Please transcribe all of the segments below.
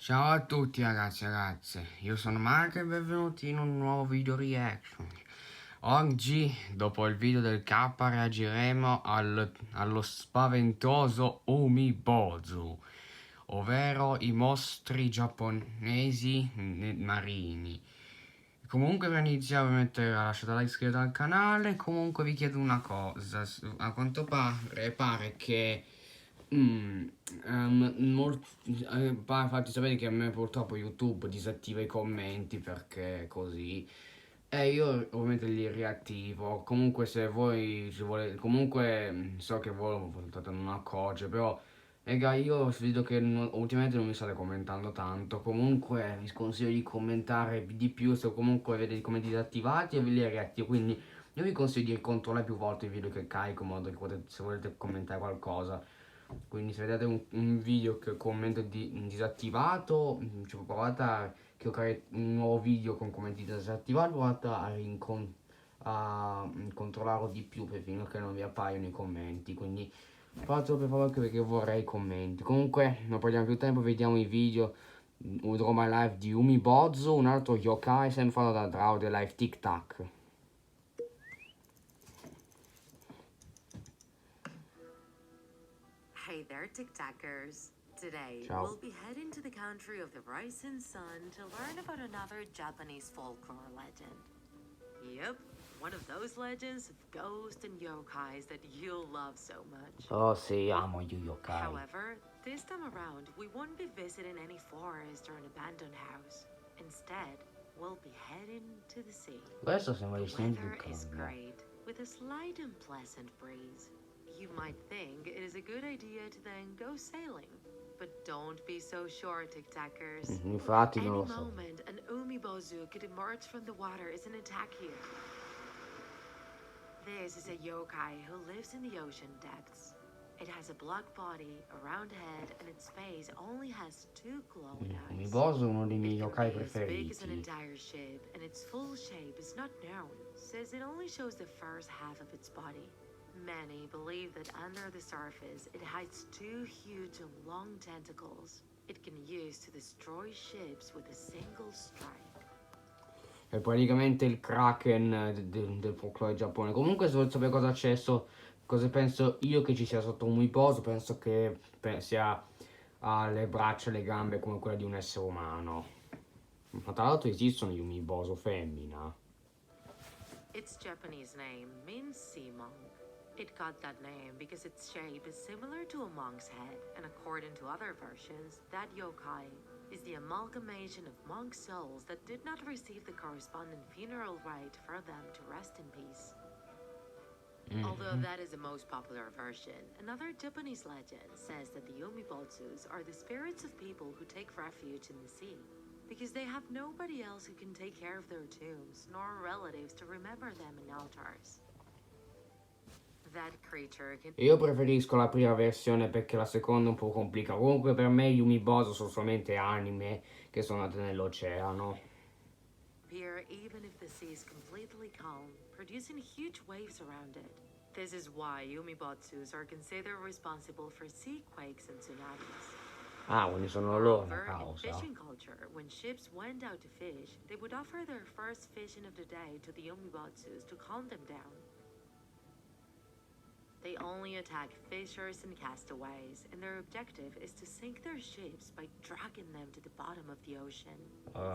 Ciao a tutti ragazzi e ragazze, io sono Marco e benvenuti in un nuovo video reaction. Oggi, dopo il video del K, reagiremo allo spaventoso Umi Bōzu, ovvero i mostri giapponesi marini. Comunque per iniziare ovviamente lasciate like, iscrivetevi al canale. Comunque vi chiedo una cosa, a quanto pare che infatti sapete che a me purtroppo YouTube disattiva i commenti perché così, e io ovviamente li riattivo. Comunque se voi ci volete, comunque so che voi potete non accorgere, però raga, io vedo che ultimamente non mi state commentando tanto. Comunque vi consiglio di commentare di più se comunque vedete i commenti disattivati e ve li riattivo. Quindi io vi consiglio di controllare più volte i video che carico in modo che se volete commentare qualcosa. Quindi se vedete un video che commento disattivato, cioè provate a creare un nuovo video con commenti disattivati, provate a controllarlo di più finché non vi appaiono i commenti. Quindi fatelo per favore perché vorrei i commenti. Comunque non perdiamo più tempo, vediamo i video. Udrò My Life di Umi Bōzu, un altro YōKai sempre fatto da Draw The Life Tic Tac. Hey there, TikTokers. Today, Ciao. we'll be heading to the country of the rising sun to learn about another Japanese folklore legend. Yep, one of those legends of ghosts and yokais that you'll love so much. Oh sì, amo gli YōKai. However, this time around, we won't be visiting any forest or an abandoned house. Instead, we'll be heading to the sea. Questo sembra di The weather Snake. is great, with a slight and pleasant breeze. You might think it is a good idea to then go sailing, but don't be so sure, TikTokers. Infatti Any non lo so. moment, an Umi Bōzu could emerge from the water as an attack you. This is a yokai who lives in the ocean depths. It has a black body, a round head, and its face only has two glowing Umi eyes. Bōzu è uno dei miei It can yokai be as big as an preferiti. entire ship, and its full shape is not known, since it only shows the first half of its body. Many believe that under the surface, it hides two huge and long tentacles it can use to destroy ships with a single strike. È praticamente il Kraken del folklore giapponese. Comunque se volete sapere cosa c'è cosa penso io che ci sia sotto un Umi Bōzu, penso che ha le braccia e le gambe come quelle di un essere umano. Ma tra l'altro esistono gli Umi Bōzu femmina. Its Japanese name means sea monk. It got that name because its shape is similar to a monk's head, and according to other versions, that yokai is the amalgamation of monk souls that did not receive the corresponding funeral rite for them to rest in peace. Although that is the most popular version, another Japanese legend says that the Umi Bōzus are the spirits of people who take refuge in the sea, because they have nobody else who can take care of their tombs, nor relatives to remember them in altars. Io preferisco la prima versione perché la seconda è un po' complicata. Comunque per me gli Umi Bōzu sono solamente anime che sono nate nell'oceano. Appear even if the sea is completely calm, producing huge waves around it. This is why Umi Bōzus are considered responsible for sea quakes and tsunamis. Ah, quindi sono loro la Moreover, in causa. fishing culture, when ships went out to fish, they would offer their first fishing of the day to the Umi Bōzus to calm them down. They only attack fishers and castaways, and their objective is to sink their ships by dragging them to the bottom of the ocean.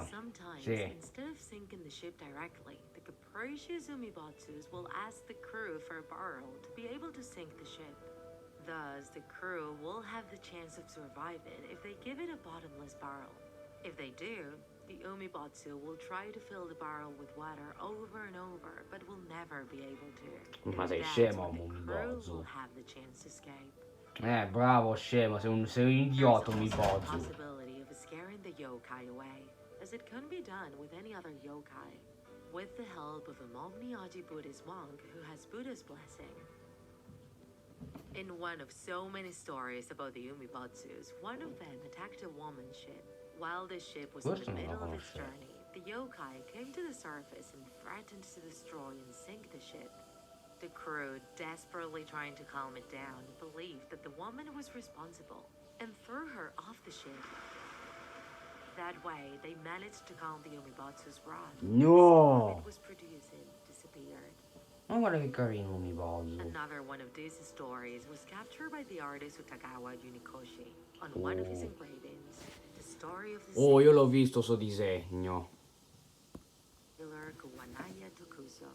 Sometimes, instead of sinking the ship directly, the capricious Umi Bōzus will ask the crew for a barrel to be able to sink the ship. Thus, the crew will have the chance of surviving if they give it a bottomless barrel. If they do, the Umi Bōzu will try to fill the barrel with water over and over, but will never be able to. Ma sei That's scemo, when Umi the crew Bōzu. will have the chance to escape. Bravo, scemo, sei un idiota, Umi There's also the Bōzu. possibility of scaring the yokai away, as it can be done with any other yokai, with the help of a Momniaji Buddhist monk who has Buddha's blessing. In one of so many stories about the Umi Bōzus, one of them attacked a woman's ship. While the ship was in the middle of its journey, the yokai came to the surface and threatened to destroy and sink the ship. The crew, desperately trying to calm it down, believed that the woman was responsible and threw her off the ship. That way, they managed to calm the Umi Bōzu's wrath. No! It was produced and disappeared. Ma guarda che carino Umi Bōzu. Another one of these stories was captured by the artist Utagawa Yunikoshi on one of his engravings. The story of the Oh, io l'ho visto sto disegno. sailor Kuwanaya Tokuso.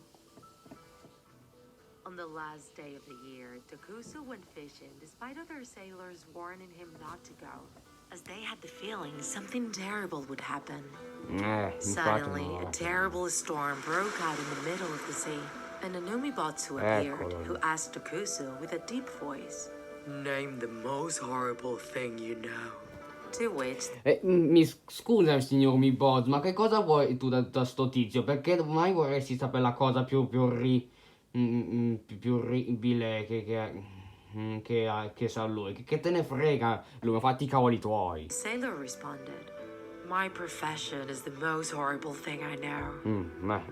On the last day of the year, Tokuso went fishing despite other sailors warning him not to go, as they had the feeling something terrible would happen. Infatti Suddenly, no. a terrible storm broke out in the middle of the sea, and an Umi Bōzu appeared, Eccolo who lì. asked Tokuso with a deep voice, "Name the most horrible thing you know." To which Scusa signor Umi Bōzu, ma che cosa vuoi tu da sto tizio? Perché mai vorresti sapere la cosa più orribile che sa lui? Che te ne frega lui, fatti i cavoli tuoi. the sailor responded, "My profession is the most horrible thing I know."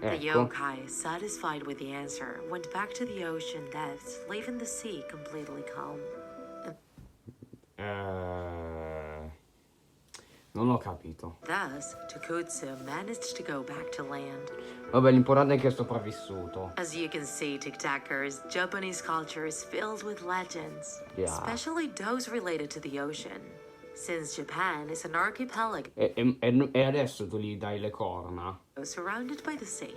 The Ecco. yokai, satisfied with the answer, went back to the ocean depths, leaving the sea completely calm. Non ho capito. Thus, Tokutsu managed to go back to land. Vabbè, l'importante è che è sopravvissuto. As you can see, TikTokers, Japanese culture is filled with legends, Yeah. especially those related to the ocean. Since Japan is an archipelago E adesso tu gli dai le corna? surrounded by the sea,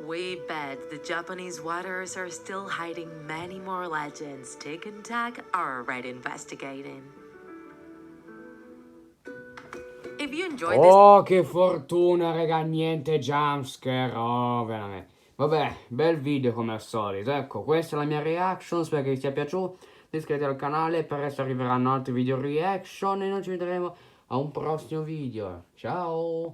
we bet the Japanese waters are still hiding many more legends TikTok are already investigating. If you enjoyed this Oh, che fortuna, raga, niente jumpscare. Oh, veramente. Vabbè, bel video come al solito. Ecco, questa è la mia reaction. Spero che vi sia piaciuto. Iscrivetevi al canale, per adesso arriveranno altri video reaction e noi ci vedremo a un prossimo video. Ciao!